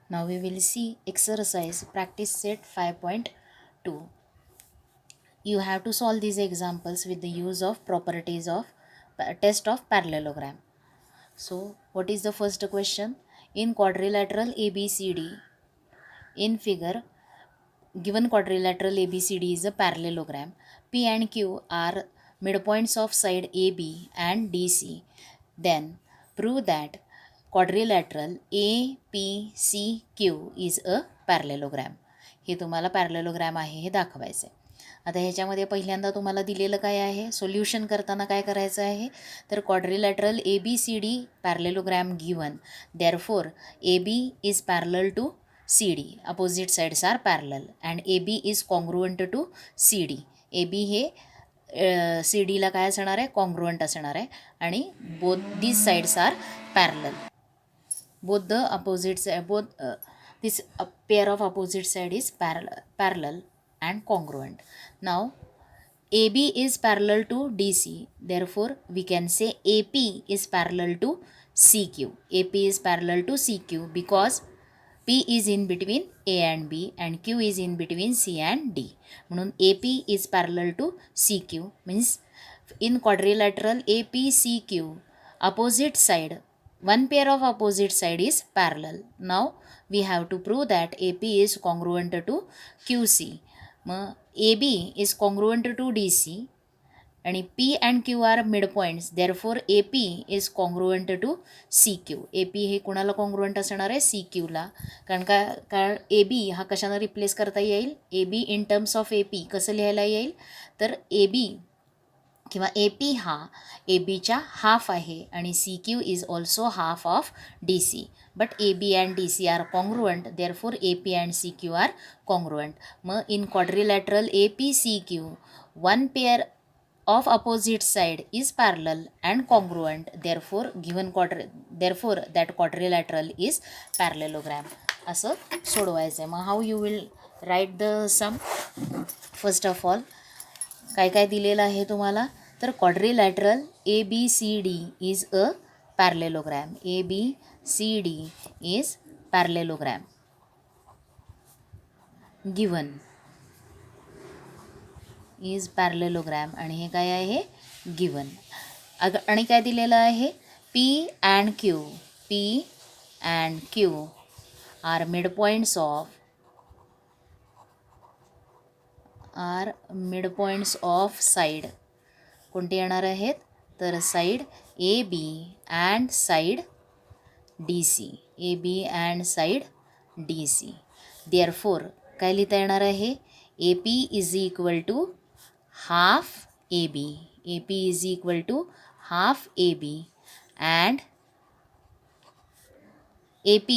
Now we will see exercise practice set 5.2. You have to solve these examples with the use of properties of test of parallelogram. So what is the first question? In quadrilateral ABCD, in figure, given quadrilateral ABCD is a parallelogram. P and Q are midpoints of side AB and DC. Then prove that quadrilateral APCQ is a parallelogram. हे तुम्हाला पॅरलेलोग्रॅम आहे हे दाखवायचं आहे. आता ह्याच्यामध्ये पहिल्यांदा तुम्हाला दिलेलं काय आहे, सोल्युशन करताना काय करायचं आहे, तर quadrilateral ABCD parallelogram given, therefore AB is parallel to CD, opposite sides are parallel and AB is congruent to CD. AB हे CDला काय असणार आहे, कॉन्ग्रुएंट असणार आहे आणि both these sides are parallel. Both the opposite this pair of opposite side is parallel and congruent. Now AB is parallel to DC, therefore we can say AP is parallel to CQ. AP is parallel to CQ because P is in between A and B and Q is in between C and D. म्हणून AP is parallel to CQ means in quadrilateral APCQ opposite side, one pair of opposite side is parallel. Now we have to prove that AP is congruent to QC. मग AB is congruent to DC आणि P and Q are midpoints, therefore AP is congruent to CQ. AP हे कुणाला congruent असणार आहे, CQला. कारण AB हा कशानं replace करता येईल, AB in terms of AP कसं लिहायला येईल, तर AB किंवा AP हा ABच्या हाफ आहे आणि CQ is also half of DC. But AB and DC are congruent, therefore AP and CQ are congruent. मग in quadrilateral APCQ one pair of opposite side is parallel and congruent, therefore therefore that quadrilateral is parallelogram. असं सोडवायचं आहे. मग how you will write the sum. First of all काय काय दिलेलं आहे तुम्हाला, तर quadrilateral ABCD is a parallelogram. ABCD is parallelogram given is parallelogram आणि हे काय आहे, गिवन. आणि काय दिलेलं आहे, P and Q are midpoints of side. कोणते येणार आहेत, तर side AB and side DC. AB and side DC. Therefore काय लिहिता येणार आहे, AP is equal to half AB. AP is equal to half AB and AP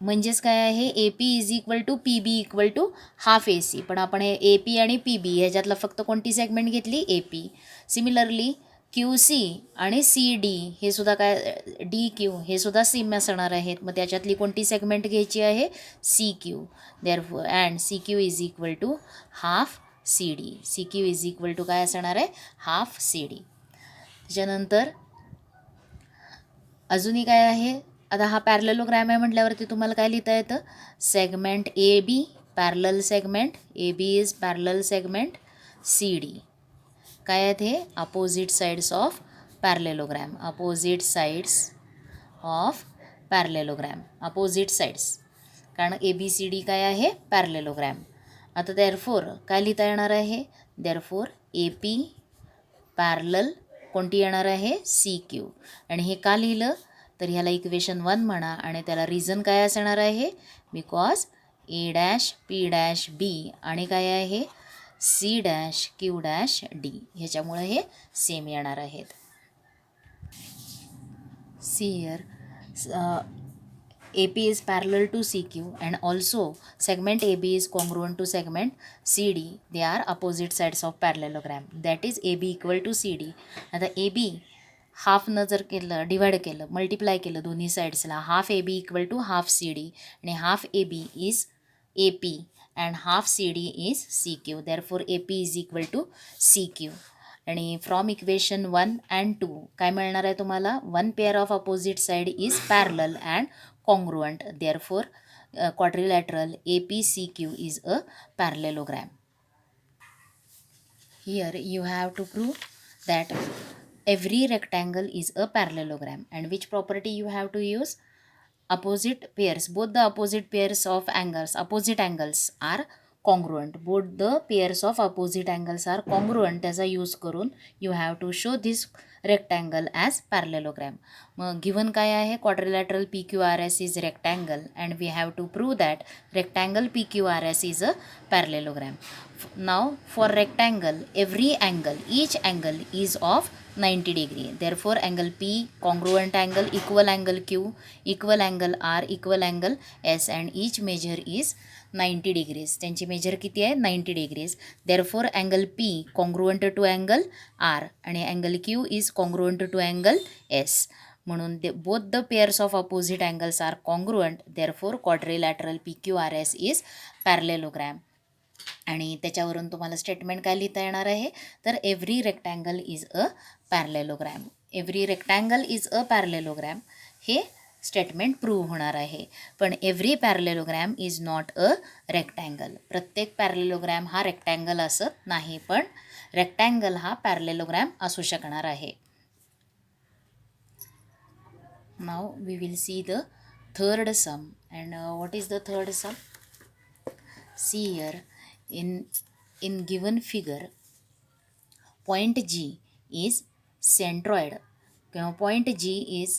म्हणजेच काय आहे, AP is equal to PB equal to half AC. पण आपण हे AP आणि PB ह्याच्यातलं फक्त कोणती सेगमेंट घेतली, AP. सिमिलरली QC आणि CD हे सुद्धा काय, DQ हे सुद्धा सेम असणार आहेत. मग त्याच्यातली कोणती सेगमेंट घ्यायची आहे, CQ. Therefore and CQ is equal to half CD. CQ is equal to काय असणार आहे, हाफ CD. त्याच्यानंतर अजूनही काय आहे, आता हा पॅरलेलोग्रॅम आहे म्हटल्यावरती तुम्हाला काय लिहिता येतं, segment AB parallel segment, AB is parallel segment CD. काय आहेत हे, opposite sides of parallelogram. Opposite sides of parallelogram, opposite sides, कारण ABCD काय आहे, पॅरलेलोग्रॅम. आता देअरफॉर काय लिहिता येणार आहे, देअरफॉर AP पॅरलल कोणती येणार आहे, CQ. आणि हे का लिहिलं, तर ह्याला इक्वेशन 1 म्हणा आणि त्याला रिझन काय असणार आहे, बिकॉज A', P', B आणि काय आहे, C', Q', D ह्याच्यामुळे हे सेम येणार आहेत. See here AP is parallel to CQ and also segment AB is congruent to segment CD. They are opposite sides of parallelogram. That is AB equal to CD. आता AB हाफनं जर केलं, divide केलं, multiply केलं दोन्ही साईड्सला, half AB equal to half CD आणि half AB is AP and half CD is CQ. Therefore AP is equal to CQ. आणि फ्रॉम इक्वेशन 1 अँड 2 काय मिळणार आहे तुम्हाला, one pair of opposite side is parallel and congruent, therefore quadrilateral APCQ is a parallelogram. Here you have to prove that every rectangle is a parallelogram, and which property you have to use? Opposite pairs, both the opposite pairs of angles, opposite angles are congruent. Both the pairs of opposite angles are congruent. त्याचा use करून you have to show this rectangle as parallelogram. मग given काय आहे? Quadrilateral PQRS is rectangle and we have to prove that rectangle PQRS is a parallelogram. Now for rectangle, every angle, each angle is of 90 degree. Therefore angle P congruent angle, equal angle Q, equal angle R, equal angle S, and each measure is 90 degrees. त्यांची major किती आहे? 90 degrees. Therefore angle P congruent to angle R आणि angle Q is congruent to angle S. म्हणून both the pairs of opposite angles are congruent. Therefore quadrilateral PQRS is parallelogram. आणि त्याच्यावरून तुम्हाला statement काय लिहिता येणार आहे? तर every rectangle is a parallelogram. Every rectangle is a parallelogram हे स्टेटमेंट प्रूव्ह होणार आहे. पण every parallelogram is not a rectangle. प्रत्येक पॅरलेलोग्रॅम हा रेक्टँगल असत नाही, पण रेक्टँगल हा पॅरलेलोग्रॅम असू शकणार आहे. Now we will see the third sum. And what is the third sum? See here. In given figure, point G is centroid. Point G is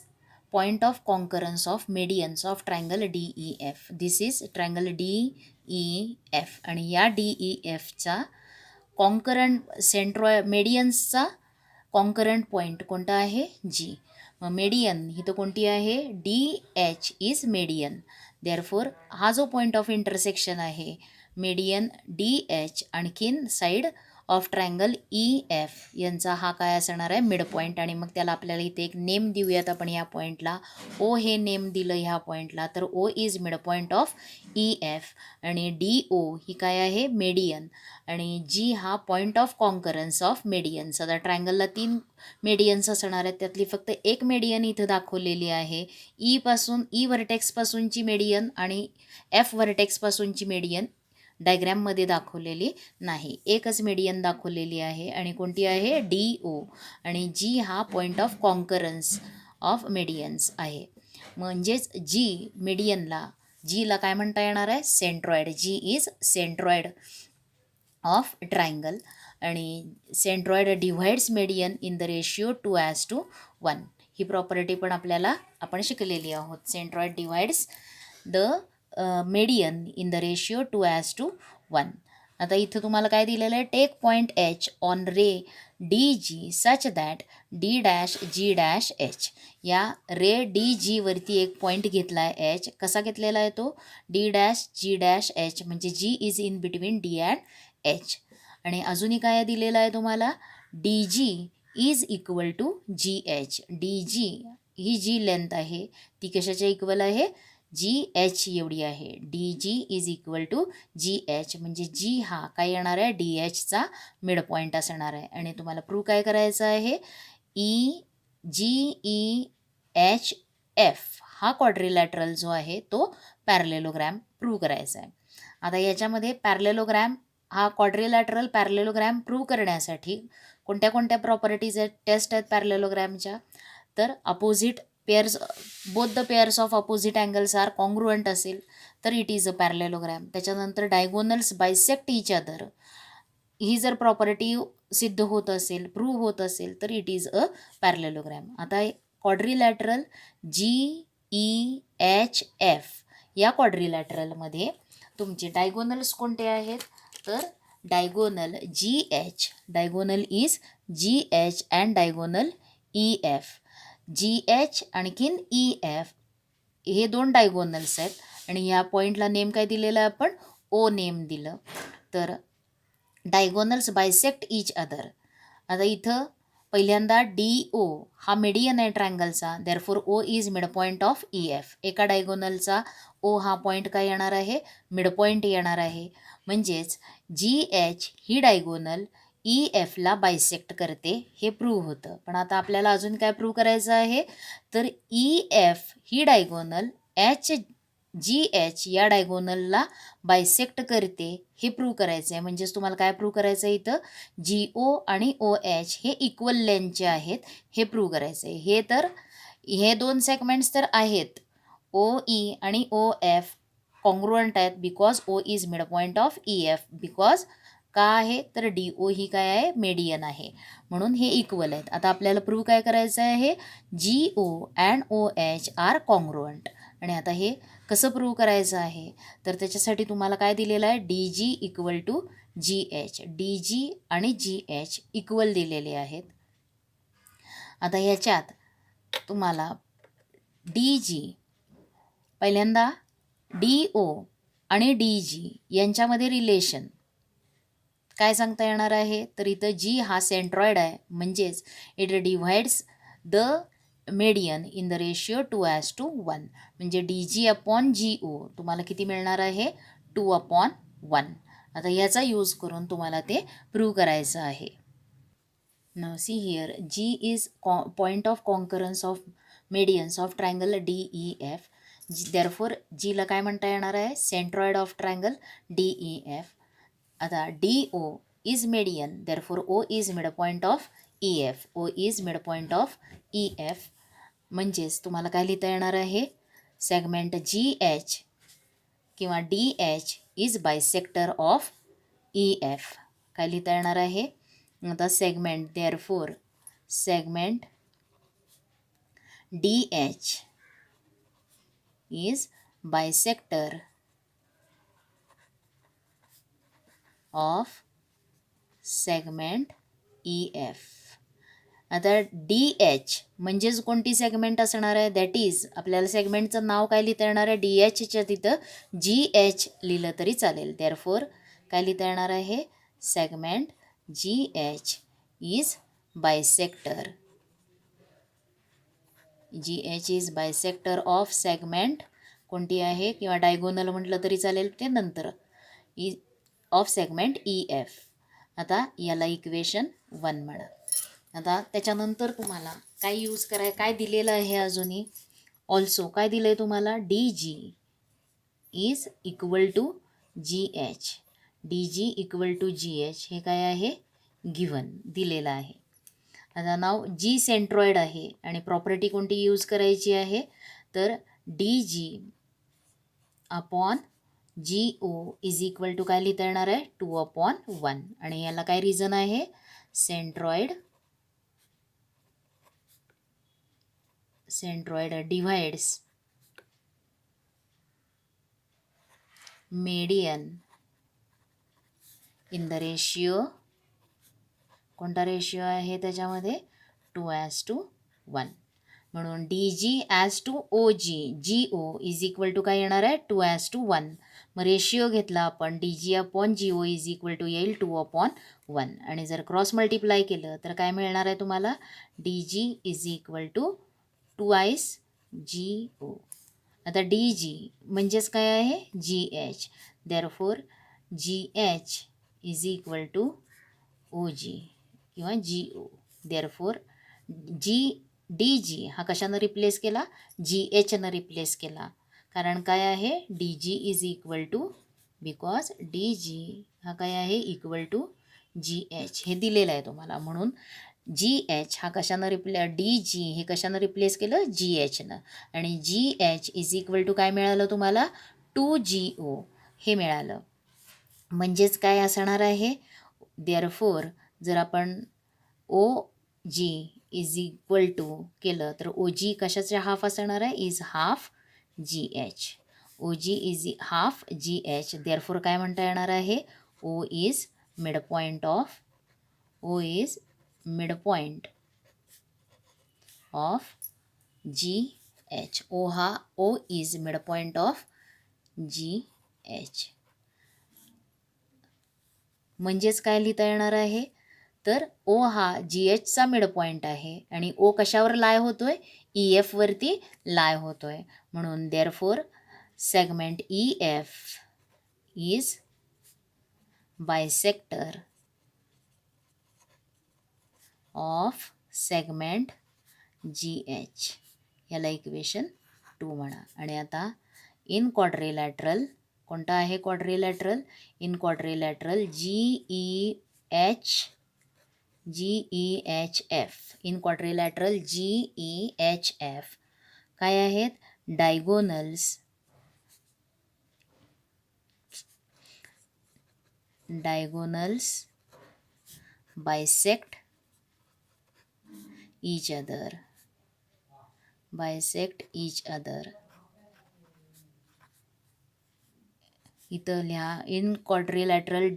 point of concurrence of medians of triangle DEF. This is triangle DEF आणि या DEFचा concurrent centroid मेडियन्सचा concurrent point कोणता आहे? G. मग median ही तर कोणती आहे? DH is median. Therefore हा जो पॉईंट ऑफ इंटरसेक्शन आहे मेडियन DH आणखीन साईड ऑफ ट्रायंगल EF यांचा हा काय असणार आहे? Mid point. आणि मग त्याला आपल्याला इथे एक नेम देऊयात आपण या पॉईंटला. O हे नेम दिलं ह्या पॉईंटला, तर O is mid point of EF आणि DO ही काय आहे? मेडियन. आणि G हा पॉईंट ऑफ कॉन्करन्स ऑफ मेडियन्स. आता ट्रायंगलला 3 मेडियन्स असणार आहेत, त्यातली फक्त एक मेडियन इथं दाखवलेली आहे. ई व्हर्टेक्सपासूनची मेडियन आणि F व्हर्टेक्सपासूनची मेडियन डायग्रॅममध्ये दाखवलेली नाही. एकच मेडियन दाखवलेली आहे आणि कोणती आहे? DO. आणि G हा point of concurrence of medians आहे. म्हणजेच Gला काय म्हणता येणार आहे? Centroid. G is centroid of triangle आणि centroid divides median in the ratio 2:1. ही प्रॉपर्टी पण आपण शिकलेली आहोत. Centroid divides the median in the ratio 2:1. आता इथं तुम्हाला काय दिलेलं आहे? Take point H on ray DG such that D'G'H. या रे DG वरती एक पॉईंट घेतला आहे H. कसा घेतलेला आहे तो? D'G'H म्हणजे G is in between D and H. आणि अजूनही काय दिलेलं आहे तुम्हाला? DG is equal to GH. DG ही जी लेंथ आहे ती कशाच्या इक्वल आहे? GH एवढी आहे. DG is equal to GH म्हणजे G हा काय येणार आहे? DHचा मिड पॉईंट असणार आहे. आणि तुम्हाला प्रूव्ह काय करायचं आहे? GEHF हा क्वाड्रिलॅटरल जो आहे तो पॅरलेलोग्रॅम प्रूव्ह करायचा आहे. आता याच्यामध्ये पॅरलेलोग्रॅम हा क्वाड्रिलॅटरल पॅरलेलोग्रॅम प्रूव्ह करण्यासाठी कोणत्या कोणत्या प्रॉपर्टीज आहेत? टेस्ट आहेत पॅरलेलोग्रॅमच्या. तर opposite pairs, both the pairs of opposite angles are congruent असेल तर इट इज अ पॅरलेलोग्रॅम. त्याच्यानंतर डायगोनल्स बायसेक्ट इच अदर ही जर प्रॉपर्टी सिद्ध होत असेल, प्रूव्ह होत असेल तर इट इज अ पॅरलेलोग्रॅम. आता क्वाड्रिलॅटरल GEHF या क्वाड्रिलॅटरलमध्ये तुमचे डायगोनल्स कोणते आहेत? तर diagonal GH, diagonal is GH and diagonal EF. GH आणखीन EF हे 2 डायगोनल्स आहेत आणि या पॉईंटला नेम काय दिलेलं आहे आपण? O नेम दिलं. तर डायगोनल्स बायसेक्ट इच अदर. आता इथं पहिल्यांदा DO हा मेडियन आहे ट्रायंगलचा. Therefore O is mid point of EF. एका डायगोनलचा O हा पॉईंट काय येणार आहे? मिड पॉईंट येणार आहे. म्हणजेच GH ही डायगोनल EFला बायसेक्ट करते हे प्रूव्ह होतं. पण आता आपल्याला अजून काय प्रूव्ह करायचं आहे? तर EF ही डायगोनल GH या डायगोनलला बायसेक्ट करते हे प्रूव्ह करायचं आहे. म्हणजेच तुम्हाला काय प्रूव्ह करायचं आहे इथं, GO आणि OH हे इक्वल लेंथचे आहेत हे प्रूव्ह करायचं आहे. हे तर हे दोन सेगमेंट्स तर आहेत, OE आणि OF कॉन्ग्रुअंट आहेत because O is mid point of EF. Because का आहे तर DO ही काय आहे, मेडियन आहे, म्हणून हे इक्वल आहेत. आता आपल्याला प्रूव्ह काय करायचं आहे, GO and OH are congruent. आणि आता हे कसं प्रूव्ह करायचं आहे तर त्याच्यासाठी तुम्हाला काय दिलेलं आहे, DG equal to GH. DG आणि GH इक्वल दिलेले आहेत. आता ह्याच्यात तुम्हाला DG पहिल्यांदा DO आणि DG यांच्यामध्ये रिलेशन काय सांगता येणार आहे, तर इथं G हा सेंट्रॉइड आहे, म्हणजेच it divides the median in the ratio 2:1. म्हणजे DG अपॉन GO तुम्हाला किती मिळणार आहे, 2:1. आता याचा यूज करून तुम्हाला ते प्रूव्ह करायचं आहे. Now see here, G is point of concurrence of medians of triangle DEF. Therefore Gला काय म्हणता येणार आहे, सेंट्रॉइड ऑफ ट्रायंगल DEF. आता DO is median, therefore O is mid point of EF. O is mid point of EF. म्हणजेच तुम्हाला काय लिहिता येणार आहे, सेगमेंट GH किंवा DH is bisector of EF. काय लिहिता येणार आहे, आता segment, therefore segment DH is bisector of segment EF. आता DH म्हणजेच कोणती सेगमेंट असणार आहे, दॅट इज आपल्याला सेगमेंटचं नाव काय लिहिता येणार आहे, DHच्या तिथं GH लिहिलं तरी चालेल. देअरफॉर काय लिहिता येणार आहे, segment GH is bisector. GH is bisector of segment कोणती आहे, किंवा डायगोनल म्हटलं तरी चालेल ते नंतर, ऑफ सेगमेंट EF. आता याला इक्वेशन 1 म्हणा. आता त्याच्यानंतर तुम्हाला काय यूज काय दिलेलं आहे अजूनही, ऑल्सो काय दिलं आहे तुम्हाला, DG is equal to GH. DG equal to GH हे काय आहे, गिवन दिलेलं आहे. आता नाव G सेंट्रॉइड आहे आणि प्रॉपर्टी कोणती यूज करायची आहे, तर DG upon GO is equal to काय लिहिता येणार आहे, 2:1. आणि याला काय रिझन आहे, centroid divides median in the ratio, कोणता रेशिओ आहे त्याच्यामध्ये, 2:1. म्हणून DG as to OG, GO is equal to काय येणार आहे, 2:1. मग रेशिओ घेतला आपण, DG upon GO is equal to येईल 2:1. आणि जर क्रॉस मल्टिप्लाय केलं तर काय मिळणार आहे तुम्हाला, DG is equal to 2 GO. आता DG म्हणजेच काय आहे, GH. Therefore GH is equal to OG किंवा GO. देअरफॉर DG हा कशानं रिप्लेस केला, GHनं रिप्लेस केला. कारण काय आहे, DG is equal to, because DG हा काय आहे, इक्वल टू GH हे दिलेलं आहे तुम्हाला. म्हणून GH हा कशानं DG हे कशानं रिप्लेस केलं, GHनं. आणि GH इज इक्वल टू काय मिळालं तुम्हाला, 2GO हे मिळालं. म्हणजेच काय असणार आहे, देअरफॉर जर आपण OG इज इक्वल टू केलं तर OG कशाचे हाफ असणार आहे, is half GH. OG is half GH. Therefore काय म्हणता येणार आहे, O is mid point of GH. O is mid point of GH. म्हणजेच काय लिहिता येणार आहे, तर O हा GHचा मिड पॉईंट आहे आणि O कशावर लाय होतोय, EF वरती लाय होतोय. म्हणून therefore segment EF is bisector of segment GH. याला इक्वेशन 2 म्हणा. आणि आता इन क्वाड्रिलॅटरल कोणता आहे quadrilateral? In quadrilateral GEHF. In quadrilateral GEHF काय आहेत? Diagonals bisect each other. इथं लिहा in quadrilateral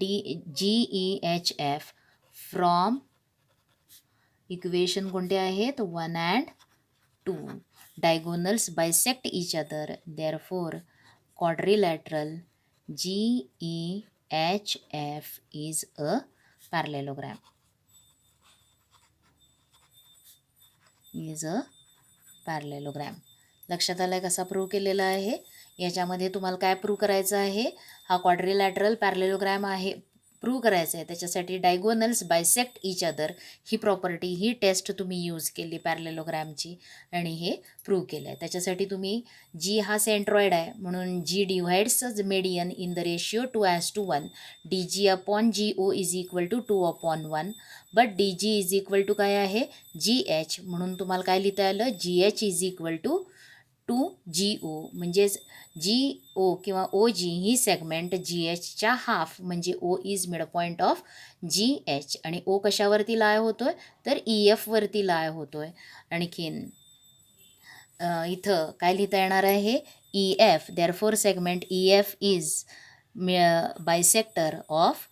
GEHF from equation कोणते आहेत? 1 and 2. Diagonals bisect each other, therefore quadrilateral GEHF is a parallelogram. लक्षात आलं कसा प्रूव्ह केलेला आहे? याच्यामध्ये तुम्हाला काय प्रूव्ह करायचं आहे? हा क्वाड्रिलॅटरल पॅरलेलोग्राम आहे प्रूव्ह करायचं आहे. त्याच्यासाठी डायगोनल्स बायसेक्ट इच अदर ही प्रॉपर्टी, ही टेस्ट तुम्ही यूज केली पॅरलेलोग्रामची आणि हे प्रूव्ह केलं आहे. त्याच्यासाठी तुम्ही जी हा सेंट्रॉइड आहे म्हणून G divides median in the ratio 2:1. DG/GO is equal to 2/1. But DG is equal to काय आहे? GH. म्हणून तुम्हाला काय लिहिता आलं? GH is equal to 2GO. म्हणजेच GO किंवा OG ही सेगमेंट GHच्या हाफ, म्हणजे O is mid point of GH. आणि O कशावरती लाय होतोय? तर EF वरती लाय होतोय. आणखीन इथं काय लिहिता येणार आहे? EF. Therefore segment EF is bisector of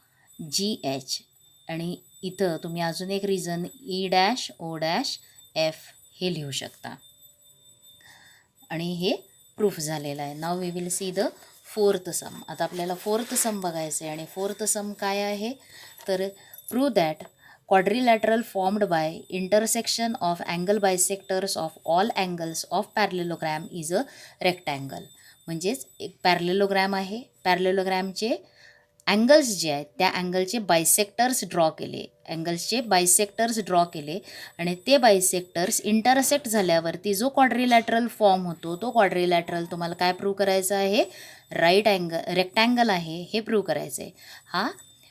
GH. आणि इथं तुम्ही अजून एक रिझन E'/O'/F हे लिहू शकता. आणि हे प्रूफ झालेलं आहे. Now we will see the fourth sum. आता आपल्याला फोर्थ सम बघायचं आहे. आणि फोर्थ सम काय आहे? तर prove that quadrilateral formed by intersection of angle bisectors of all angles of parallelogram is a rectangle. म्हणजेच एक पॅरलेलोग्राम आहे. पॅरलेलोग्रामचे अँगल्स जे आहेत त्या अँगलचे बायसेक्टर्स ड्रॉ केले आणि ते बायसेक्टर्स इंटरसेक्ट झाल्यावरती जो क्वाड्रिलॅटरल फॉर्म होतो तो क्वाड्रिलॅटरल तुम्हाला काय प्रूव्ह करायचं आहे? रेक्टँगल आहे हे प्रूव्ह करायचं आहे. हा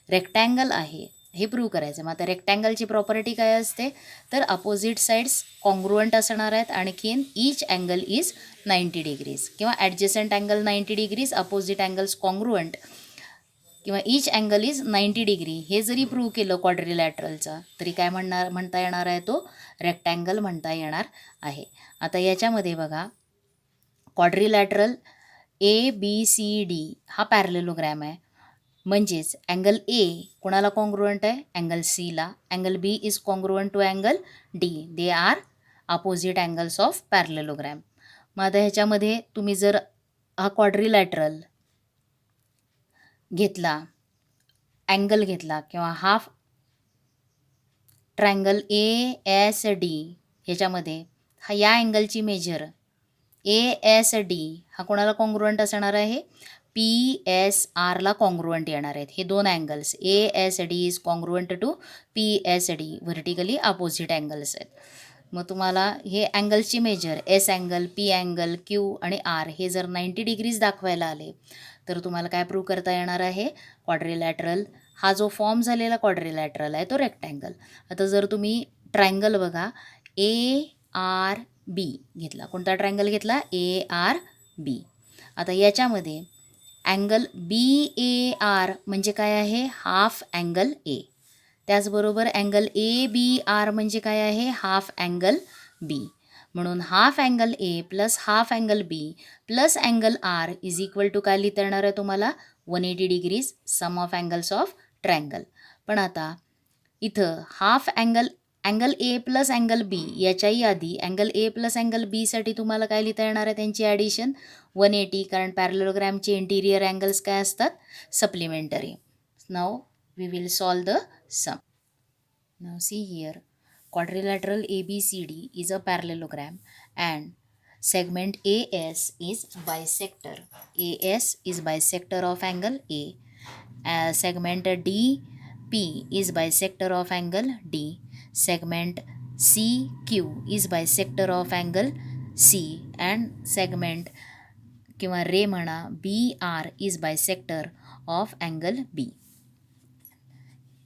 रेक्टँगल आहे हे प्रूव्ह करायचं. मग आता रेक्टँगलची प्रॉपर्टी काय असते? तर अपोजिट साईड्स कॉन्ग्रुएंट असणार आहेत. आणखीन ईच अँगल इज 90 डिग्रीज किंवा adjacent angle 90 degrees, opposite angles congruent किंवा ईच अँगल इज 90 डिग्री. हे जरी प्रूव्ह केलं क्वाड्रिलॅटरलचा तरी काय म्हणता येणार आहे? तो रेक्टँगल म्हणता येणार आहे. आता याच्यामध्ये बघा क्वाड्रिलॅटरल ABCD हा पॅरलेलोग्राम आहे. म्हणजेच अँगल A कोणाला कॉन्ग्रुएंट आहे? अँगल Cला. Angle B is congruent to angle D. They are opposite angles of parallelogram. मग आता ह्याच्यामध्ये तुम्ही जर हा क्वाड्रिलॅटरल घेतला, अँगल घेतला किंवा हाफ ट्रायंगल ASD ह्याच्यामध्ये या अँगलची मेजर ASD हा कोणाला कॉन्ग्रुएंट असणार आहे? PSRला कॉन्ग्रुएंट येणार आहेत. हे दोन angles ASD is congruent to PSD, vertically opposite angles आहेत. मग तुम्हाला हे अँगल्सची measure S angle, P angle, Q आणि R हे जर 90 डिग्रीज दाखवायला आले तर तुम्हाला काय प्रूव्ह करता येणार आहे? क्वाड्रिलॅटरल हा जो फॉर्म झालेला क्वाड्रिलॅटरल आहे तो रेक्टँगल. आता जर तुम्ही ट्रायंगल बघा ARB घेतला, कोणता ट्रायंगल घेतला? ARB. आता याच्यामध्ये अँगल BAR म्हणजे काय आहे? Half angle A. त्याचबरोबर अँगल ABR म्हणजे काय आहे? Half angle B. म्हणून half angle A plus half angle B plus angle R is equal to काय लिहिता येणार आहे तुम्हाला? 180 degrees, sum of angles of triangle. पण आता इथं half angle A plus angle B याच्याही आधी अँगल A प्लस अँगल Bसाठी तुम्हाला काय लिहिता येणार आहे? त्यांची ॲडिशन 180, कारण पॅरलेलोग्रामचे इंटिरियर अँगल्स काय असतात? Supplementary. Now we will solve the sum. Now see here. Quadrilateral ABCD is a parallelogram and segment AS is bisector. AS is bisector of angle A. Segment DP is bisector of angle D. Segment CQ is bisector of angle C. And segment किंवा ray म्हणा, BR is bisector of angle B.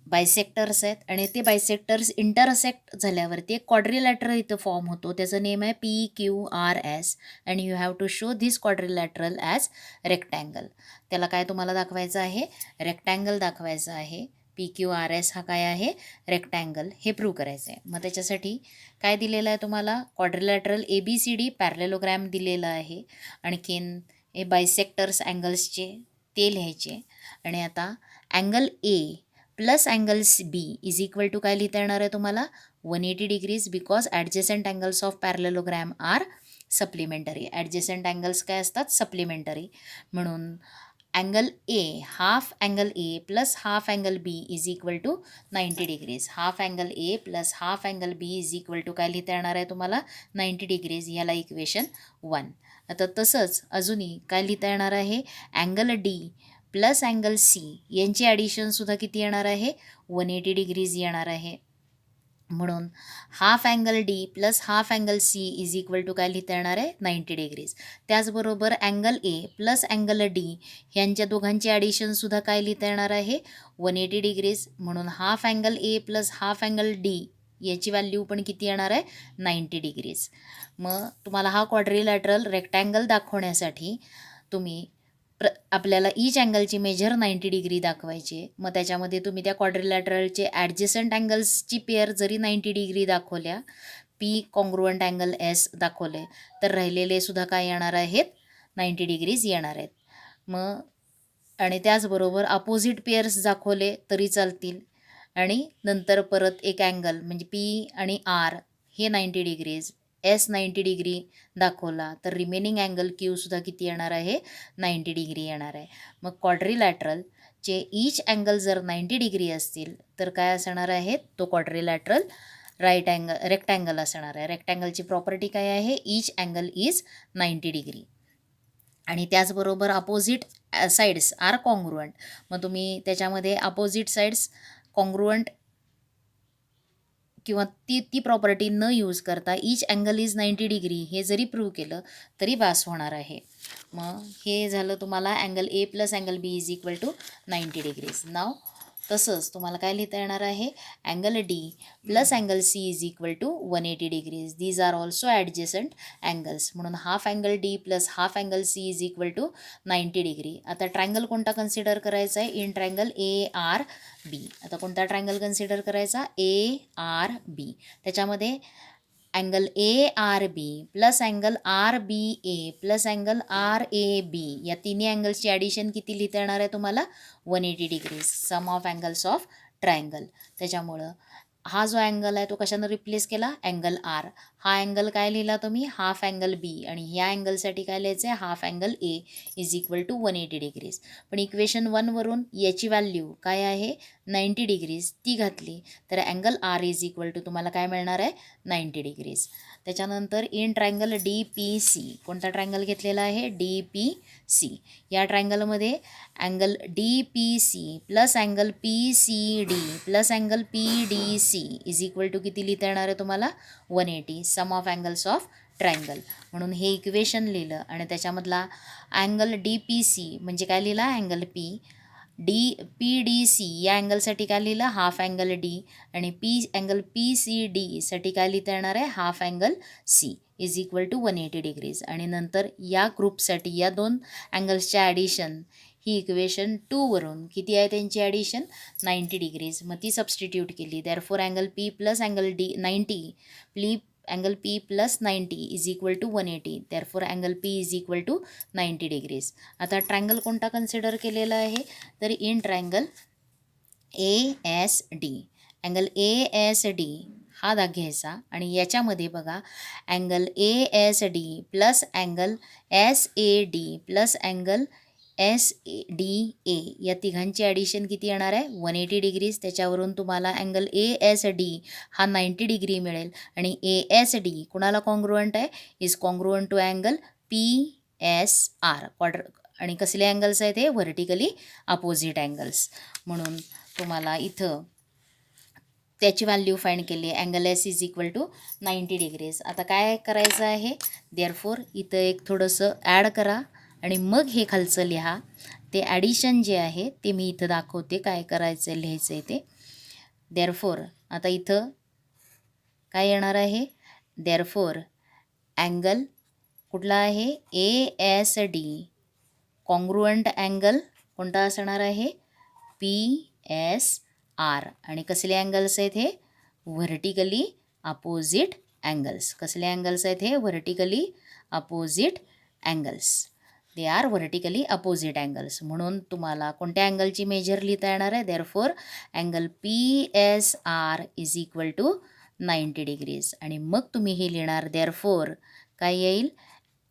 Bisectors आहेत आणि ते bisectors intersect झाल्यावरती एक quadrilateral इथं form होतो. त्याचं नेम आहे PQRS and you have to show this quadrilateral as rectangle. त्याला काय तुम्हाला दाखवायचं आहे? रेक्टँगल दाखवायचं आहे. PQRS हा काय आहे? रेक्टँगल. हे प्रूव्ह करायचं आहे. मग त्याच्यासाठी काय दिलेलं आहे तुम्हाला? क्वाड्रिलॅटरल ABCD पॅरलेलोग्रॅम दिलेला आहे. आणखीन हे बायसेक्टर्स अँगल्सचे ते लिहायचे. आणि आता angle A plus angle B is equal to काय लिहिता येणार आहे तुम्हाला? 180 degrees, because adjacent angles of parallelogram are supplementary. Adjacent angles काय असतात? सप्लिमेंटरी. म्हणून angle A, half angle A plus half angle B is equal to 90 degrees. Half angle A plus half angle B is equal to काय लिहिता येणार आहे तुम्हाला? 90 degrees. ह्याला equation 1. आता तसंच अजूनही काय लिहिता येणार आहे? Angle D plus angle C यांची ॲडिशनसुद्धा किती येणार आहे? 180 डिग्रीज येणार आहे. म्हणून half angle D plus half angle C is equal to काय लिहिता येणार आहे? 90 डिग्रीज. त्याचबरोबर angle A plus angle D ह्यांच्या दोघांची ॲडिशनसुद्धा काय लिहिता येणार आहे? 180 डिग्रीज. म्हणून half angle A plus half angle D याची व्हॅल्यू पण किती येणार आहे? 90 डिग्रीज. मग तुम्हाला हा क्वाड्रिलॅटरल रेक्टँगल दाखवण्यासाठी तुम्ही आपल्याला ईच अँगलची मेजर 90 डिग्री दाखवायची. मग त्याच्यामध्ये तुम्ही त्या क्वाड्रिलॅटरलचे ॲडजेसंट अँगल्सची पेअर जरी 90 डिग्री दाखवल्या, पी कॉन्ग्रुअंट अँगल एस दाखवले, तर राहिलेले सुद्धा काय येणार आहेत? 90 डिग्रीज येणार आहेत. मग आणि त्याचबरोबर अपोजिट पेअर्स दाखवले तरी चालतील. आणि नंतर परत एक अँगल म्हणजे पी आणि आर हे 90 डिग्रीज, एस 90 डिग्री दाखवला, तर रिमेनिंग अँगल क्यूसुद्धा किती येणार आहे? 90 डिग्री येणार आहे. मग क्वाड्रिलॅटरलचे ईच अँगल जर 90 डिग्री असतील तर काय असणार आहे? तो क्वाड्रिलॅटरल रेक्टँगल असणार आहे. रेक्टँगलची प्रॉपर्टी काय आहे? Each angle is 90 degree. आणि त्याचबरोबर अपोजिट साईड्स आर कॉन्ग्रुअंट. मग तुम्ही त्याच्यामध्ये अपोजिट साईड्स कॉन्ग्रुअंट किंवा ती प्रॉपर्टी न यूज करता ईच अँगल इज 90 डिग्री हे जरी प्रूव्ह केलं तरी बास होणार आहे. मग हे झालं तुम्हाला angle A plus angle B is equal to 90 degrees. Now तसंच तुम्हाला काय लिहिता येणार आहे? Angle D plus angle C is equal to 180 degrees. These are also adjacent angles. म्हणून half angle D plus half angle C is equal to 90 degree. आता triangle कोणता consider करायचा आहे? In triangle ARB. आता कोणता ट्रायंगल कन्सिडर करायचा? ARB. त्याच्यामध्ये angle ARB plus angle RBA plus angle RAB या तिन्ही अँगल्सची ॲडिशन किती लिहिता येणार आहे तुम्हाला? 180 degrees. Sum of angles of triangle. त्याच्यामुळं हा जो अँगल आहे तो कशानं रिप्लेस केला? Angle R. हा अँगल काय लिहिला तुम्ही? Half angle B. आणि ह्या अँगलसाठी काय लिहायचं आहे? Half angle A is equal to 180 degrees. पण इक्वेशन 1वरून याची व्हॅल्यू काय आहे? 90 डिग्रीज. ती घातली तर angle R is equal to तुम्हाला काय मिळणार आहे? 90 डिग्रीज. त्याच्यानंतर इन ट्रायंगल DPC कोणता ट्रायंगल घेतलेला आहे? DPC. या ट्रायंगलमध्ये angle DPC plus angle PCD plus angle PDC is equal to किती लिहिता येणार आहे तुम्हाला? 180. Sum of angles of triangle. म्हणून हे इक्वेशन लिहिलं आणि त्याच्यामधला अँगल DPC म्हणजे काय लिहिला? Angle P. PDC या अँगलसाठी काय लिहिलं? Half angle D. आणि अँगल PCD साठी काय लिहिता येणार आहे? Half angle C is equal to 180 degrees. आणि नंतर या ग्रुपसाठी या दोन अँगल्सच्या ॲडिशन ही इक्वेशन 2वरून किती आहे त्यांची ॲडिशन? 90 डिग्रीज. मग ती सबस्टिट्यूट केली. Therefore angle P plus angle D 90 angle P plus 90 is equal to 180. Therefore angle P is equal to 90 degrees. आता ट्रायंगल कोणता कन्सिडर केलेला आहे? तर in triangle ASD. Angle ASD हा दाग घ्यायचा आणि याच्यामध्ये बघा angle ASD plus angle SAD plus angle SDA या तिघांची ॲडिशन किती येणार आहे? 180 डिग्रीज. त्याच्यावरून तुम्हाला अँगल ASD हा 90 डिग्री मिळेल. आणि ASD कुणाला कॉन्ग्रुअंट आहे? Is congruent to angle PSR. आणि कसले अँगल्स आहेत हे? Vertically opposite angles. म्हणून तुम्हाला इथं त्याची व्हॅल्यू फाईंड केली. Angle S is equal to 90 degrees. आता काय करायचं आहे? देअरफॉर इथं एक थोडंसं ॲड करा आणि मग हे खालचं लिहा. ते ॲडिशन जे आहे ते मी इथं दाखवते काय करायचं आहे, लिहायचं आहे ते. देअरफोर आता इथं काय येणार आहे, देअरफोर अँगल कुठला आहे, ASD कॉन्ग्रुअंट अँगल कोणता असणार आहे, PSR. आणि कसले अँगल्स आहेत हे, व्हर्टिकली अपोजिट अँगल्स. कसले अँगल्स आहेत हे, vertically opposite angles. They are vertically opposite angles. म्हणून तुम्हाला कोणत्या अँगलची मेजर लिहिता येणार आहे, therefore angle PSR is equal to 90 degrees. आणि मग तुम्ही हे लिहिणार, देअरफोर काय येईल,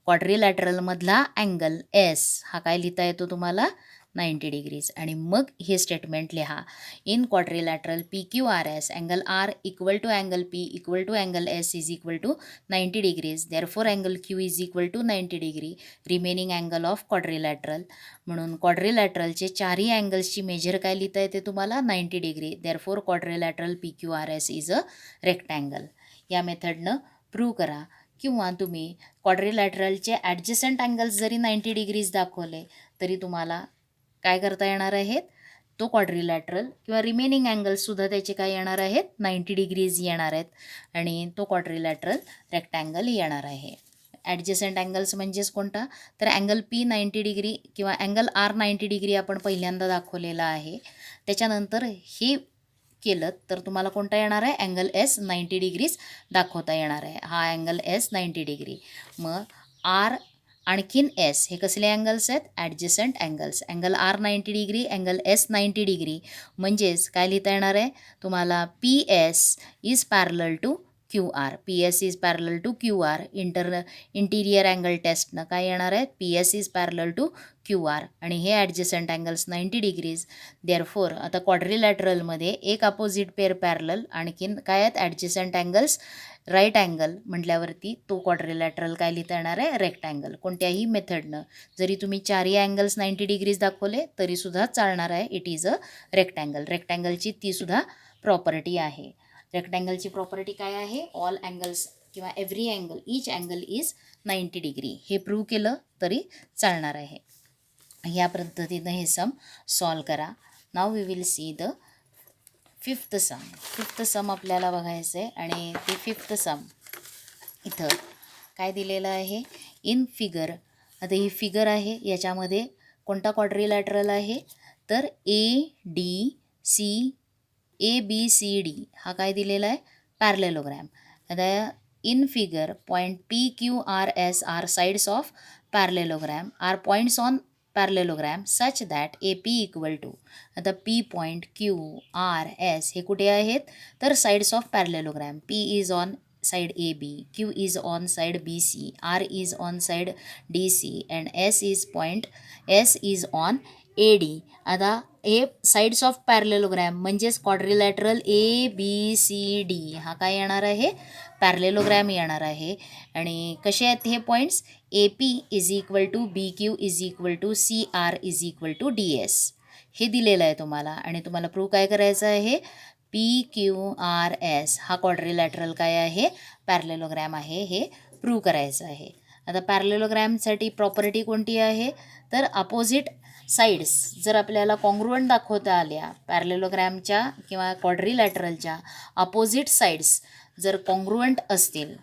क्वाड्रिलॅटरलमधला अँगल S हा काय लिहिता येतो तुम्हाला, 90 डिग्रीज. आणि मग हे स्टेटमेंट लिहा, in quadrilateral PQRS angle R equal to angle P equal to angle S is equal to 90 degrees. Therefore angle Q is equal to 90 degree remaining angle of quadrilateral. म्हणून क्वाड्रिलॅटरलचे चारही अँगल्सची मेजर काय लिहिता येते तुम्हाला, 90 degree. Therefore quadrilateral PQRS is a rectangle. या मेथडनं prove करा. किंवा तुम्ही क्वाड्रिलॅटरलचे ॲडजसंट अँगल्स जरी 90 डिग्रीज दाखवले तरी तुम्हाला काय करता येणार आहेत, तो क्वाड्रिलॅटरल किंवा रिमेनिंग अँगल्ससुद्धा त्याचे काय येणार आहेत, 90 डिग्रीज येणार आहेत आणि तो क्वाड्रिलॅटरल रेक्टँगल येणार आहे. ॲडजसंट अँगल्स म्हणजेच कोणता, तर अँगल P 90 डिग्री किंवा अँगल R 90 डिग्री आपण पहिल्यांदा दाखवलेला आहे. त्याच्यानंतर हे केलं तर तुम्हाला कोणता येणार आहे, अँगल S 90 डिग्रीज दाखवता येणार आहे. हा अँगल S 90 डिग्री. मग R आणखीन S हे कसले अँगल्स आहेत, adjacent angles. Angle R 90 degree, angle S 90 degree म्हणजेच काय लिहिता येणार आहे तुम्हाला, PS is parallel to QR. PS is parallel to QR. Interior angle टेस्टनं काय येणार आहे, PS is parallel to QR. आणि हे ॲडजसंट अँगल्स 90 डिग्रीज. देअरफोर आता क्वाड्रिलॅटरलमध्ये एक अपोजिट पेअर पॅरलल, आणखीन काय आहेत ॲडजसंट अँगल्स, राईट अँगल म्हटल्यावरती तो क्वाड्रिलॅटरल काय लिहिता येणार आहे, रेक्टँगल. कोणत्याही मेथडनं जरी तुम्ही चारही अँगल्स 90 डिग्रीज दाखवले तरीसुद्धा चालणार आहे, इट इज अ रेक्टँगल. रेक्टँगलची तीसुद्धा प्रॉपर्टी आहे. रेक्टँगलची प्रॉपर्टी काय आहे, ऑल अँगल्स किंवा every angle, each angle is 90 degree. हे प्रूव्ह केलं तरी चालणार आहे. ह्या पद्धतीनं हे सम सॉल्व करा. Now we will see the fifth sum. Fifth sum आपल्याला बघायचं आहे आणि ते फिफ्थ सम इथं काय दिलेलं आहे, इन फिगर. आता ही फिगर आहे, याच्यामध्ये कोणता क्वाड्रिलॅटरल आहे, तर ABCD हा काय दिलेला आहे, पॅरलेलोग्रॅम. आता in figure point PQRS are sides of parallelogram, are points on parallelogram such that AP equal to. आता P पॉईंट, QRS हे कुठे आहेत, तर sides of parallelogram. P is on side AB, Q is on side BC, R is on side DC and S is on AD. आता हे sides of पॅरलेलोग्रॅम म्हणजेच quadrilateral ABCD हा काय येणार आहे, पॅरलेलोग्रॅम येणार आहे. आणि कसे आहेत हे points, AP is equal to BQ is equal to CR is equal to DS हे दिलेलं आहे तुम्हाला. आणि तुम्हाला प्रूव्ह काय करायचं आहे, PQRS हा क्वाड्रिलॅटरल काय आहे, पॅरलेलोग्रॅम आहे, हे प्रूव्ह करायचं आहे. आता पॅरलेलोग्रॅमसाठी प्रॉपर्टी कोणती आहे, तर अपोजिट साईड्स जर आपल्याला कॉन्ग्रुअंट दाखवता आल्या, पॅरलेलोग्रॅमच्या किंवा क्वाड्रिलॅटरलच्या अपोजिट साईड्स जर कॉन्ग्रुअंट असतील,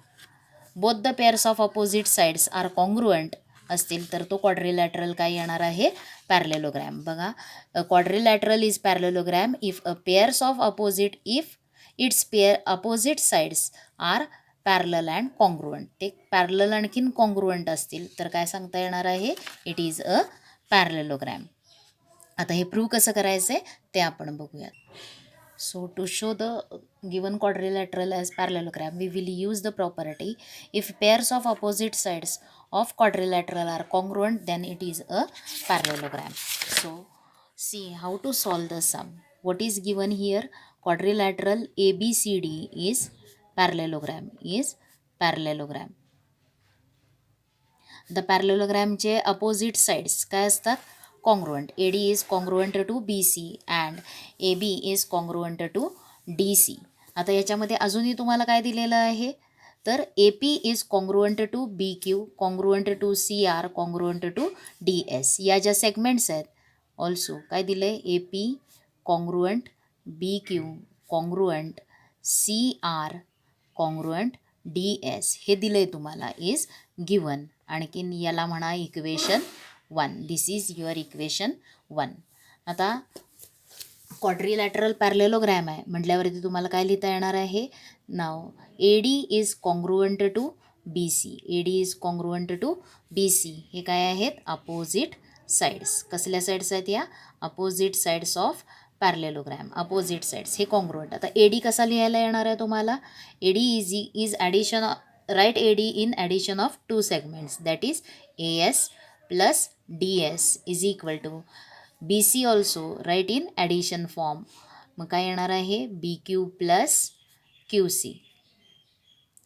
both the pairs of opposite sides are congruent असतील, तर तो क्वाड्रिलॅटरल काय येणार आहे, पॅरलेलोग्रॅम. बघा, quadrilateral is parallelogram if a pairs of opposite, if its pair opposite sides are parallel and congruent. ते पॅरलल आणखीन कॉन्ग्रुअंट असतील तर काय सांगता येणार आहे, इट इज अ पॅरलेलोग्रॅम. आता हे प्रूव्ह कसं करायचं आहे ते आपण बघूयात. So to show the given quadrilateral as parallelogram, we will use the property, if pairs of opposite sides of quadrilateral are congruent, then it is a parallelogram. So see how to solve the sum. What is given here, quadrilateral ABCD is parallelogram, The parallelogram चे opposite sides काय असतात, congruent. AD is congruent to BC and AB is congruent to DC. आता याच्यामध्ये अजूनही तुम्हाला काय दिलेलं आहे, तर A P is congruent to B Q, congruent to C R, congruent to D S. या ज्या सेगमेंट्स आहेत ऑल्सो काय दिलं आहे, A P congruent, B Q congruent, C R congruent, D S हे दिलं आहे तुम्हाला, इज गिवन. आणखीन याला म्हणा equation 1. This is your equation 1. आता क्वाड्रिलॅटरल पॅरलेलोग्रॅम आहे म्हटल्यावरती तुम्हाला काय लिहिता येणार आहे, now A D is congruent to B C, A D is congruent to B C. हे काय आहेत, अपोजिट साईड्स. कसल्या साईड्स आहेत या, opposite sides of parallelogram, opposite sides हे कॉन्ग्रुएंट. आता ए डी कसा लिहायला येणार आहे तुम्हाला, A D is addition, right A D in addition of 2 segments, that is A S plus D S is equal to B C also right in addition form. मग काय येणार आहे, B Q plus Q C.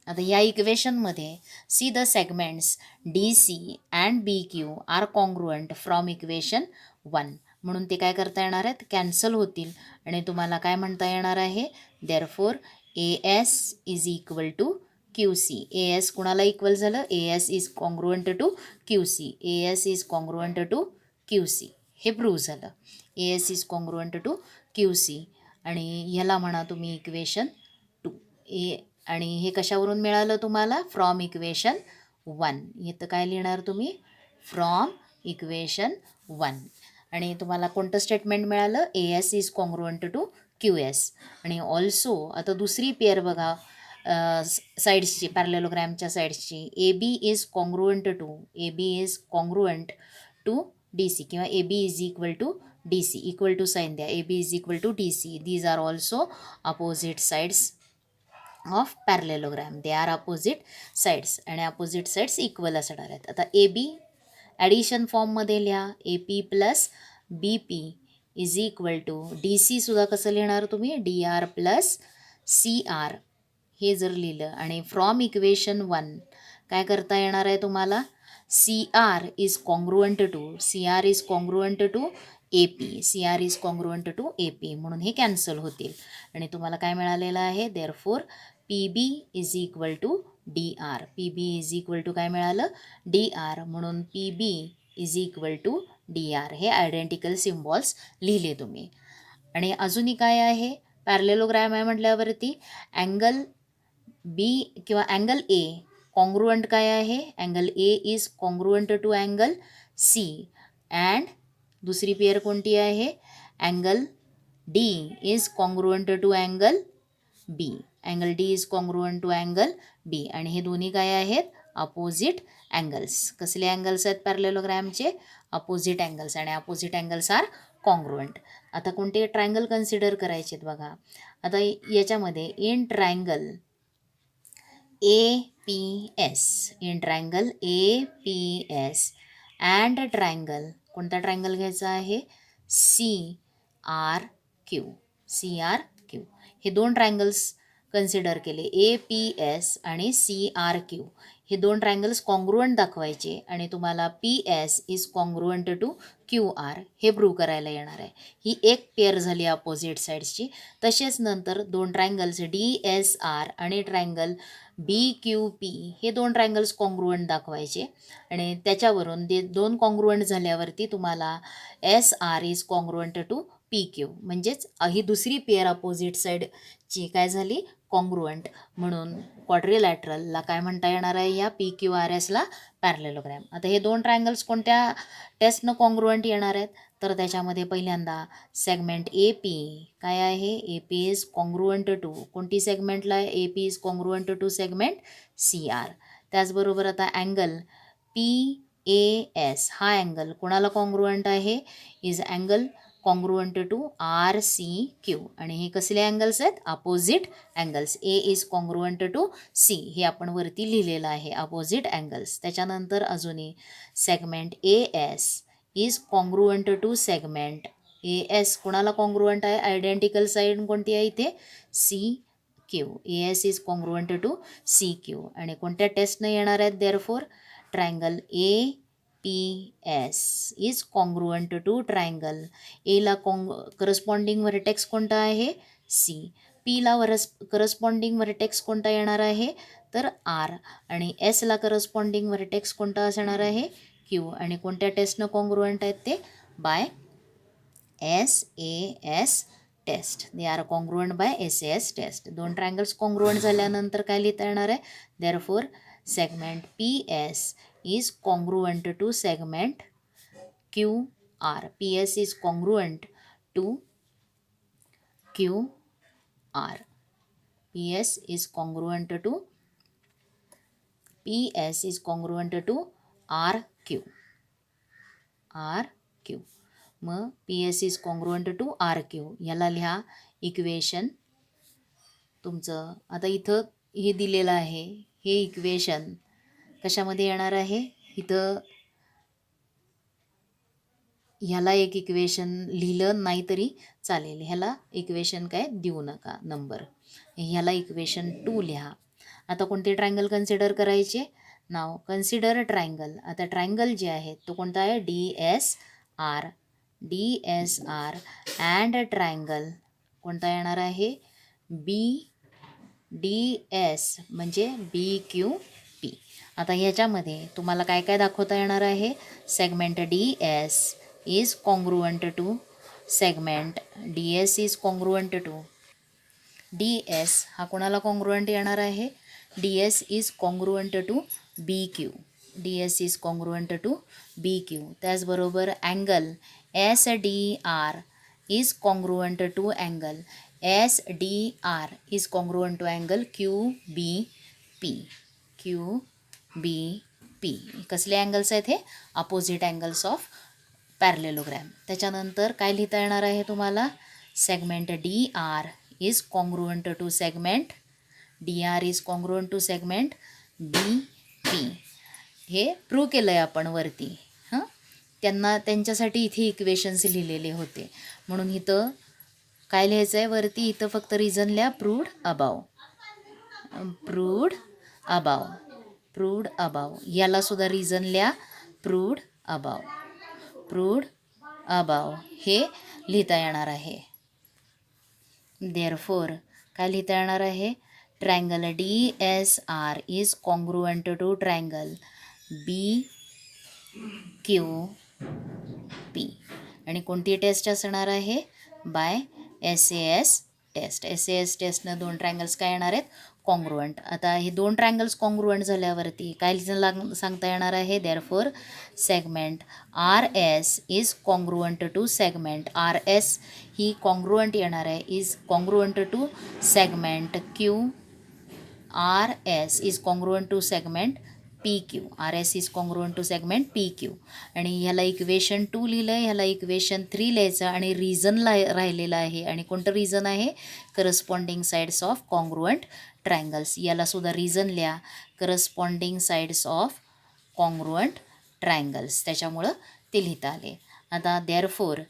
आता या इक्वेशनमध्ये see the segments D C and B Q are congruent from equation 1. म्हणून ते काय करता येणार आहेत, कॅन्सल होतील आणि तुम्हाला काय म्हणता येणार आहे, therefore A S is equal to Q C. A S कुणाला इक्वल झालं, A S is congruent to Q C, A S is congruent to Q C. हे प्रूव्ह झालं, A S is congruent to Q C. आणि ह्याला म्हणा तुम्ही equation 2. आणि हे कशावरून मिळालं तुम्हाला, फ्रॉम इक्वेशन 1. हे तर काय लिहिणार तुम्ही, फ्रॉम इक्वेशन 1. आणि तुम्हाला कोणतं स्टेटमेंट मिळालं, A S is congruent to Q S. आणि ऑल्सो आता दुसरी पेअर बघा साईड्सची, पॅरलेलोग्रॅमच्या साईड्सची, A B is congruent to, A B is congruent to D C किंवा A B is equal to D C, equal to sign द्या, A B is equal to D C. These are also opposite sides of parallelogram, they are opposite sides आणि opposite sides equal असणार आहेत. आता A B addition फॉर्ममध्ये लिहा, A P plus B P is equal to D C. सुद्धा कसं लिहिणार तुम्ही, D R plus C R हे जर लिहिलं. आणि फ्रॉम इक्वेशन 1 काय करता येणार आहे तुम्हाला, C R is congruent to, C R is congruent to A P, C R is congruent to A P. म्हणून हे कॅन्सल होतील आणि तुम्हाला काय मिळालेलं आहे, therefore P B is equal to D R, P B is equal to काय मिळालं, डी आर. म्हणून P B is equal to D R. हे आयडेंटिकल सिम्बॉल्स लिहिले तुम्ही. आणि अजूनही काय आहे, पॅरलेलोग्रॅम आहे म्हटल्यावरती अँगल बी किंवा अँगल ए कॉन्ग्रुएंट काय आहे, angle A is congruent to angle C. And दुसरी पेअर कोणती आहे, angle D is congruent to angle B, angle D is congruent to angle B. आणि हे दोन्ही काय आहेत, अपोजिट अँगल्स. कसले अँगल्स आहेत पॅरलेलोग्रॅमचे, अपोजिट अँगल्स. आणि अपोजिट अँगल्स आर कॉन्ग्रुएंट. आता कोणते ट्रायंगल कन्सिडर करायचे आहेत बघा. आता याच्यामध्ये in triangle A P S, in triangle A P S and triangle, कोणता ट्रायंगल घ्यायचा आहे, C R Q, C R Q. हे 2 ट्रायंगल्स कन्सिडर केले, ए पी एस आणि सी आर क्यू. हे 2 ट्रायंगल्स कॉन्ग्रुएंट दाखवायचे आणि तुम्हाला P S is congruent to Q R हे प्रूव्ह करायला येणार आहे. ही एक पेअर झाली अपोजिट साईड्सची. तसेच नंतर 2 ट्रायंगल्स डी एस आर आणि ट्रायंगल बी क्यू पी हे 2 ट्रायंगल्स कॉन्ग्रुएंट दाखवायचे आणि त्याच्यावरून ते 2 कॉन्ग्रुएंट झाल्यावरती तुम्हाला S R is congruent to P Q. म्हणजेच ही दुसरी पेअर अपोजिट साईडची काय झाली, कॉन्ग्रुएंट. म्हणून क्वाड्रिलॅटरलला काय म्हणता येणार आहे, या पी क्यू आर एसला पॅरलेलोग्रॅम. आता हे 2 ट्रायंगल्स कोणत्या टेस्टनं कॉन्ग्रुएंट येणार आहेत, तर त्याच्यामध्ये पहिल्यांदा सेगमेंट ए पी काय आहे, A P is congruent to कोणती सेगमेंटला आहे, A P is congruent to segment C R. त्याचबरोबर आता अँगल पी ए एस हा अँगल कोणाला कॉन्ग्रुएंट आहे, is angle congruent to R C Q. आणि हे कसले अँगल्स आहेत, opposite angles. A is congruent to C हे आपण वरती लिहिलेलं आहे, अपोजिट अँगल्स. त्याच्यानंतर अजूनही segment A S is congruent to segment A S कोणाला कॉन्ग्रुएंट आहे, आयडेंटिकल साईड कोणती आहे इथे, C Q. A S is congruent to C Q. आणि कोणत्या टेस्टनं येणार आहेत, therefore triangle A P S is congruent to triangle एला करस्पॉन्डिंग व्हर्टेक्स कोणता आहे, सी. पीला करस्पॉन्डिंग व्हर्टेक्स कोणता येणार आहे, तर आर आणि एसला करस्पॉन्डिंग व्हर्टेक्स कोणता असणार आहे क्यू. आणि कोणत्या टेस्टनं कॉन्ग्रुएंट आहेत ते by SAS test. They are congruent by SAS test. दोन ट्रायंगल्स कॉन्ग्रुएंट झाल्यानंतर काय लिहिता येणार आहे therefore segment PS is congruent to segment QR. PS is congruent to QR. PS is congruent to RQ. मग PS is congruent to RQ. याला लिहा equation तुमचं. आता इथं हे दिलेलं आहे, हे इक्वेशन कशामध्ये येणार आहे, इथं ह्याला एक इक्वेशन लिहिलं नाही तरी चालेल. ह्याला इक्वेशन काय देऊ नका नंबर. ह्याला इक्वेशन 2 लिहा. आता कोणते ट्रायंगल कन्सिडर करायचे. नाव कन्सिडर ट्रायंगल. आता ट्रायंगल जे आहे तो कोणता आहे DSR. DSR अँड ट्रायंगल कोणता येणार आहे BDS म्हणजे BQP. आता ह्याच्यामध्ये तुम्हाला काय काय दाखवता येणार आहे. Segment DS is congruent to segment DS is congruent to DS हा कोणाला कॉन्ग्रुएंट येणार आहे DS is congruent to BQ. DS is congruent to BQ. त्याचबरोबर angle SDR is congruent to angle SDR is congruent to angle QBP. QBP कसले angles आहेत हे opposite angles of पॅरलेलोग्रॅम. त्याच्यानंतर काय लिहिता येणार आहे तुम्हाला segment DR is congruent to segment DR is congruent to segment BP. हे प्रूव्ह केलं आहे आपण वरती. त्यांच्यासाठी इथे इक्वेशन्स लिहिलेले होते म्हणून इथं काय लिहायचं आहे वरती. इथं फक्त रिझन लिहा प्रूव्ड अबाव. याला सुद्धा रिझन लिहा प्रूव्ड अबाव हे लिहिता येणार आहे. देअरफॉर काय लिहिता येणार आहे triangle DSR is congruent to triangle BQP. आणि कोणती टेस्ट असणार आहे बाय SAS टेस्ट. SAS टेस्टनं दोन ट्रायंगल्स काय येणार आहेत कॉन्ग्रुएंट. आता हे दोन ट्रायंगल्स कॉन्ग्रुएंट झाल्यावरती काय सांगता येणार आहे therefore segment RS is congruent to segment RS ही कॉन्ग्रुएंट येणार आहे is congruent to segment RS is congruent to segment PQ. RS is congruent to segment PQ. आणि ह्याला इक्वेशन 2 लिहिलं आहे, ह्याला इक्वेशन 3 लिहायचं आणि रिझनला राहिलेलं आहे. आणि कोणतं रिझन आहे corresponding sides of congruent triangles. याला सुद्धा रिझन लिहा corresponding sides of congruent triangles. त्याच्यामुळं ते लिहिता आले. आता देअरफॉर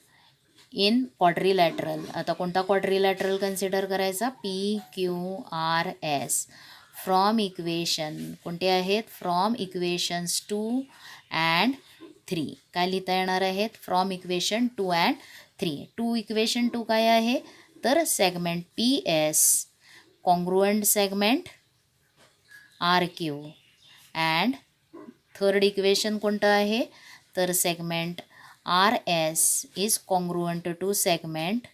इन क्वाड्रिलॅटरल. आता कोणता क्वाड्रिलॅटरल कन्सिडर करायचा PQRS. फ्रॉम इक्वेशन कोणते आहेत फ्रॉम इक्वेशन्स 2 and 3. काय लिहिता येणार आहेत फ्रॉम इक्वेशन 2 and 3. इक्वेशन 2 काय आहे तर segment PS congruent segment RQ. And third equation कोणतं आहे तर segment RS is congruent to segment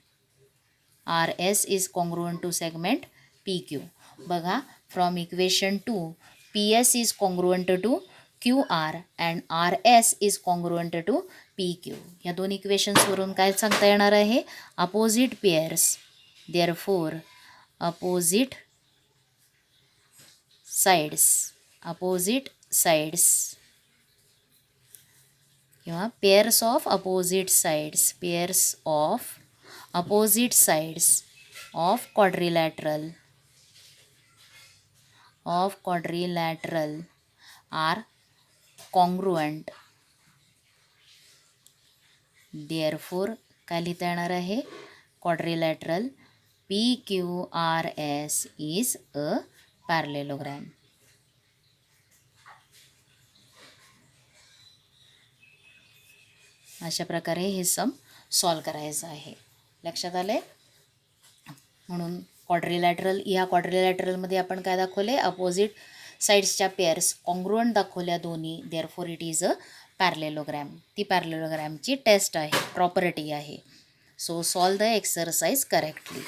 PQ. बघा from equation 2 PS is congruent to QR and RS is congruent to PQ. या दोन इक्वेशन्सवरून काय सांगता येणार आहे opposite pairs. Therefore opposite sides किंवा pairs of opposite sides of quadrilateral are congruent. Therefore काय लिहिता येणार आहे quadrilateral PQRS is a parallelogram. अशा प्रकारे हे सम सॉल्व करायचं आहे. लक्षात आले. म्हणून क्वाड्रिलॅटरल या क्वाड्रिलॅटरलमध्ये आपण काय दाखवले अपोजिट साईड्सच्या पेअर्स कॉन्ग्रुअंट दाखवल्या दोन्ही, देअरफॉर इट इज अ पॅरलेलोग्रॅम. ती पॅरलेलोग्रॅमची टेस्ट आहे, प्रॉपर्टी आहे. So solve the exercise correctly.